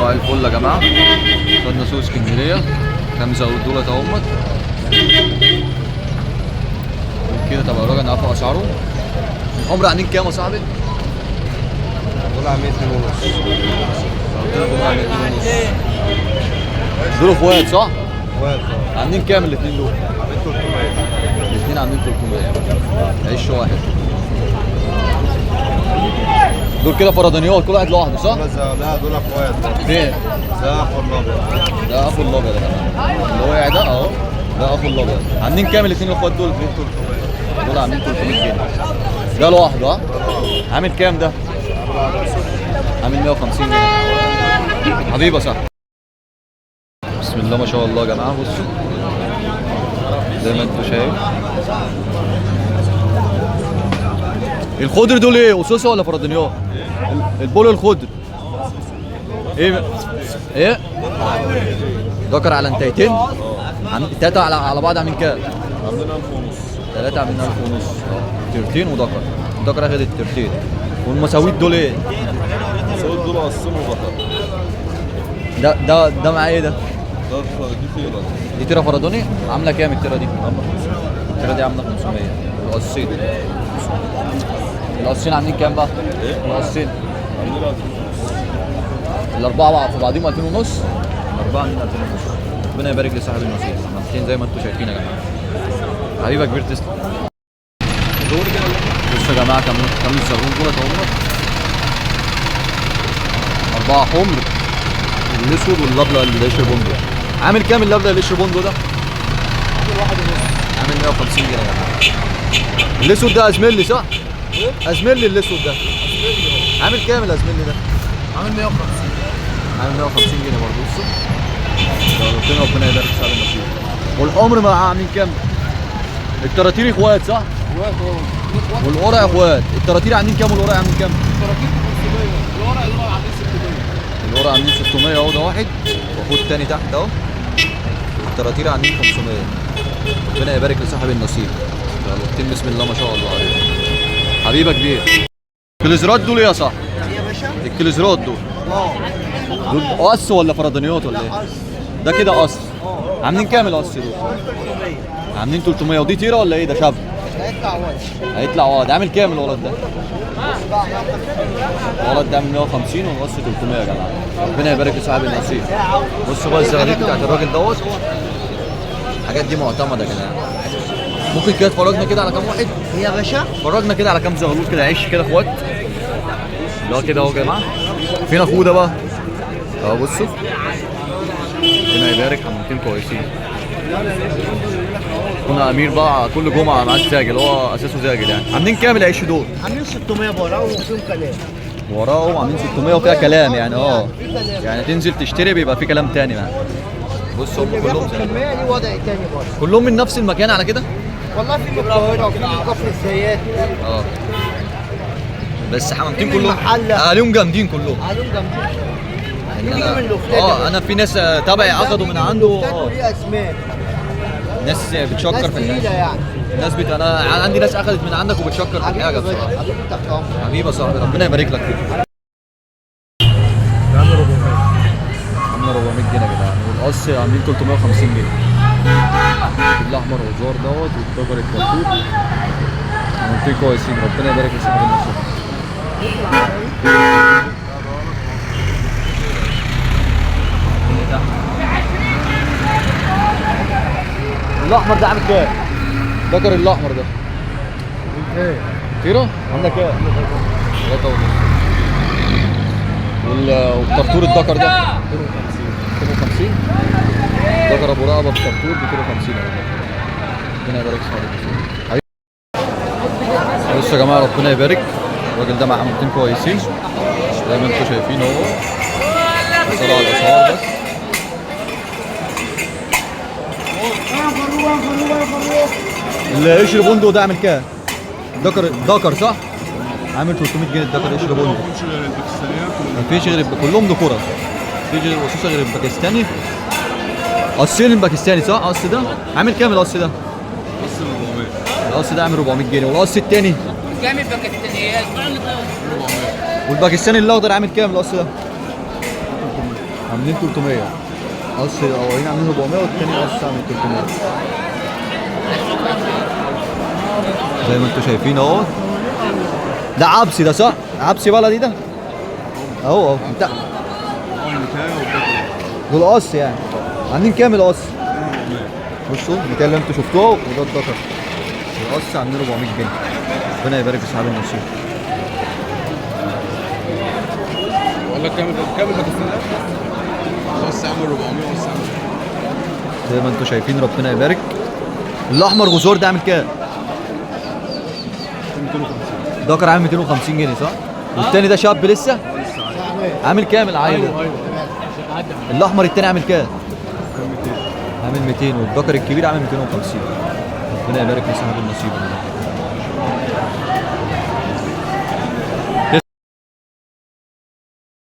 صباح الفل يا جماعه. خدنا سوق اسكندريه 5 دولار اهمت كده. طب الراجل نعرف اسعاره. الحمر عاملين كام يا صاحبي؟ دول عاملين 2 ونص. دول اخوات صح؟ اخوات عاملين كام الاثنين دول؟ الاثنين عاملين 300. عيش واحد. دول كده فردانيات كل واحد لوحده صح؟ لا دول اخوات. فين؟ ده اخو الابيض. ده اخو الابيض يا جماعه. اللي واقع ده اهو ده اخو الابيض. عاملين كام الاثنين الاخوات دول؟ 300. دول عاملين 300 جنيه. ده لوحده ها؟ عامل كام ده؟ عامل 150 جنيه. حبيبه صح. بسم الله ما شاء الله يا جماعه. بصوا زي ما انتوا شايف. الخضر دول ايه؟ اسوسه ولا فردانيات؟ البولو الخضر ايه؟ ايه؟ ذكر على انتيتين؟ التلاته على بعض عاملين كام؟ عاملين 1000 ونص. 3 عاملين 1000 ونص. ترتين وذكر. الذكر اخد الترتين. والمساويت دول ايه؟ المساويت دول قسموا ذكر. ده معاه ايه ده؟ دي تيرة. دي تيرة فرداني عامله كام التيرة دي؟ التيرة دي عامله 500. القصين القصين عاملين كام بقى؟ ايه؟ القصين عاملين 1000. الأربعة في بعضهم 2000 ونص. الأربعة عاملين 2000 ونص. ربنا يبارك لصاحب النصيب. مفتين زي ما انتم شايفين يا جماعة. حبيبك كبير تسلم. بصوا يا جماعة كم الزغلول دول اهمت. 4 حمر. الأسود والأبيض اللي قشر بندق. عامل كام الأبيض اللي قشر بندق ده؟ عامل 150 جنيه يا جماعة. الأسود ده أزميلي صح؟ أزميلي الأسود ده. عامل كام الأزميلي ده؟ عامل 150. عامل 150 جنيه برضه. بصوا ربنا يبارك في صاحب النصيب. والحمر مع عاملين كام؟ التراتير اخوات صح؟ اخوات والقرع اخوات. التراتير عاملين كام والقرع عاملين كام؟ التراكيب 500. الورق عاملين 600. القرع عاملين 600 اهو ده واحد. واخوه التاني تحت اهو. التراتير عاملين 500. ربنا يبارك لصاحب النصيب. يلا بسم الله ما شاء الله عليك. حبيبه كبير. الكليزرات دول ايه يا صاحبي؟ يا باشا؟ الكليزرات دول. دول قص ولا فردانيات ولا ايه؟ ده كده قص. عاملين كام القص دول؟ عاملين 300. ودي تيره ولا ايه ده شاب؟ هيطلع ولد. هيطلع ولد. عامل كام الولد ده؟ الولد ده عامل 150 والقص 300 يا جماعه. ربنا يبارك لصاحب النصيب. بصوا بقى الزغاليل بتاعت الراجل دوت. الحاجات دي معتمده يا جماعه. ممكن كده تفرجنا كده على كام واحد؟ يا باشا؟ فرجنا كده على كام زغلول كده عيش كده اخوات. لا كده اهو يا جماعه. فين اخوه ده بقى؟ اهو بصوا. ربنا يبارك. عملتين كويسين. كنا امير بقى كل جمعه معاه زاجل. هو اساسه زاجل يعني. عاملين كام العيش دول؟ عاملين 600 وراه وفيهم كلام. وراهم عاملين 600 وفيها كلام يعني يعني تنزل تشتري بيبقى في كلام تاني يعني. بص هم اللي كلهم بياخد كمية ليه وضع تاني برضه. كلهم من نفس المكان على كده؟ والله في من القاهرة وفي من كفر الزيات. اه بس حمامتين في من كلهم المحلة. عليهم جامدين كلهم. عليهم جنبهم. يعني بيجي من الوفلات. انا في ناس تبعي اخدوا من عنده. وليه اسماء. ناس بتشكر ناس في تقيلة الحاجه. يعني. انا عندي ناس اخذت من عندك وبتشكر في الحاجه بصراحه. حبيبي تحت امرك. حبيبي يا صاحبي ربنا يبارك لك فيك. عامل 400. عامله 400 جنيه يا جدعان. والقص عاملين 350 جنيه. الاحمر وزار دوت والدجر الكرتون. عاملين كويسين. ربنا يبارك لصاحب النصيب. الاحمر ده عامل كام؟ دجر الاحمر ده ايه؟ كيلو؟ عندك كام؟ 3 ونص. والكرتور الدكر ده 250. دكر ابو رقبه بكرتور ب 250. ربنا يبارك فيك. بصوا يا جماعه ربنا يبارك. الراجل ده مع حمامتين كويسين زي ما انتم شايفين اهو. بصوا على الاسعار بس. اللي قشر بندق ده عامل كام؟ دكر صح؟ عامل 300 جنيه الدكر قشر بندق. مفيش غير كلهم ذكوره. مفيش غير خصوصا غير الباكستاني. قصين الباكستاني صح؟ القص ده عامل كام القص ده؟ القص ده عامل 400 جنيه. والقص التاني؟ كام الباكستانيات؟ والباكستاني الاخضر عامل كام القص ده؟ عاملين 300. قص الاولين عاملين 400 والتاني قص عامل 300. زي ما انتم شايفين اهو. ده عبسي ده صح؟ عبسي بلدي ده؟ اهو بتاع دول قص يعني. عاملين كام القص؟ بصوا 200 اللي انتوا شفتوه وده الدكر. القص عاملين 400 جنيه. ربنا يبارك في صاحب النصيب. والله كامل باكستاني بس عامل 400 بس عامل زي ما انتم شايفين ربنا يبارك. الاحمر غزور ده عامل كام؟ 250. دكر عامل 250 جنيه صح؟ والتاني ده شاب لسه؟ عامل كام العيل ده؟ ايوه الاحمر التاني عامل كام؟ عامل 200 والدكر الكبير عامل 250. ربنا يبارك في صاحب النصيب.